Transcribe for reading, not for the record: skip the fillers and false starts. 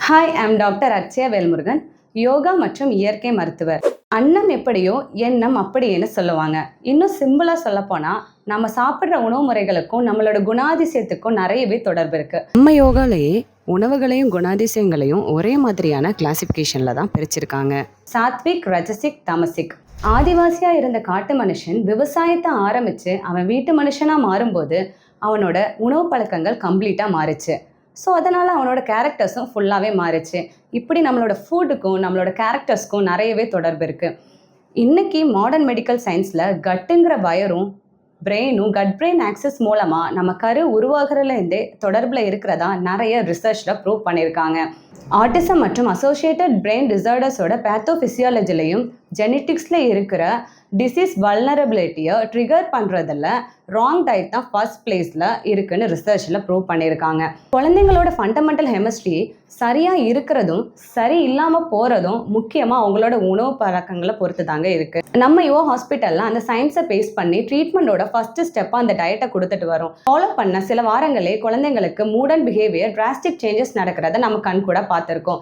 Hi, I'm doctor Atchaya Velmurugan, yoga மற்றும் இயற்கை மருத்துவர். அன்னம் எப்படியோ எண்ணம் அப்படியேன்னு சொல்லுவாங்க. இன்னும் சிம்பிளாக சொல்லப்போனால் நம்ம சாப்பிட்ற உணவு முறைகளுக்கும் நம்மளோட குணாதிசயத்துக்கும் நிறையவே தொடர்பு இருக்குது. நம்ம யோகாலேயே உணவுகளையும் குணாதிசயங்களையும் ஒரே மாதிரியான கிளாசிஃபிகேஷனில் தான் பிரிச்சிருக்காங்க. சாத்விக், ரஜசிக், தமசிக். ஆதிவாசியாக இருந்த காட்டு மனுஷன் விவசாயத்தை ஆரம்பித்து அவன் வீட்டு மனுஷனாக மாறும்போது அவனோட உணவு பழக்கங்கள் கம்ப்ளீட்டாக மாறிச்சு. ஸோ அதனால் அவனோட கேரக்டர்ஸும் ஃபுல்லாகவே மாறிச்சு. இப்படி நம்மளோட ஃபுட்டுக்கும் நம்மளோட கேரக்டர்ஸ்க்கும் நிறையவே தொடர்பு இருக்குது. இன்றைக்கி மாடர்ன் மெடிக்கல் சயின்ஸில் கட்டுங்கிற வயரும் பிரெயினும் கட் பிரெயின் ஆக்சஸ் மூலமாக நம்ம கரு உருவாகிறதுலேருந்தே தொடர்பில் இருக்கிறதா நிறைய ரிசர்ச்சில் ப்ரூவ் பண்ணியிருக்காங்க. ஆட்டிசம் மற்றும் அசோசியேட்டட் பிரெயின் டிசார்டர்ஸோட பேத்தோஃபிசியாலஜிலையும் ஜெனட்டிக்ஸில் இருக்கிற டிசீஸ் வல்னரபிலிட்டியை ட்ரிகர் பண்ணுறதில் ராங் டயட் தான் ஃபர்ஸ்ட் பிளேஸில் இருக்குன்னு ரிசர்ச்சில் ப்ரூவ் பண்ணியிருக்காங்க. குழந்தைங்களோட ஃபண்டமெண்டல் ஹெமிஸ்ட்ரி சரியாக இருக்கிறதும் சரி இல்லாமல் போகிறதும் முக்கியமாக அவங்களோட உணவு பழக்கங்களை பொறுத்து தாங்க இருக்குது. நம்ம ஹாஸ்பிட்டலில் அந்த சயின்ஸை பேஸ் பண்ணி ட்ரீட்மெண்ட்டோட ஃபஸ்ட்டு ஸ்டெப்பாக அந்த டயட்டை கொடுத்துட்டு வரோம். ஃபாலோ பண்ண சில வாரங்களே குழந்தைங்களுக்கு mood and behaviour drastic changes நடக்கிறத நம்ம கண் கூட பார்த்துருக்கோம்.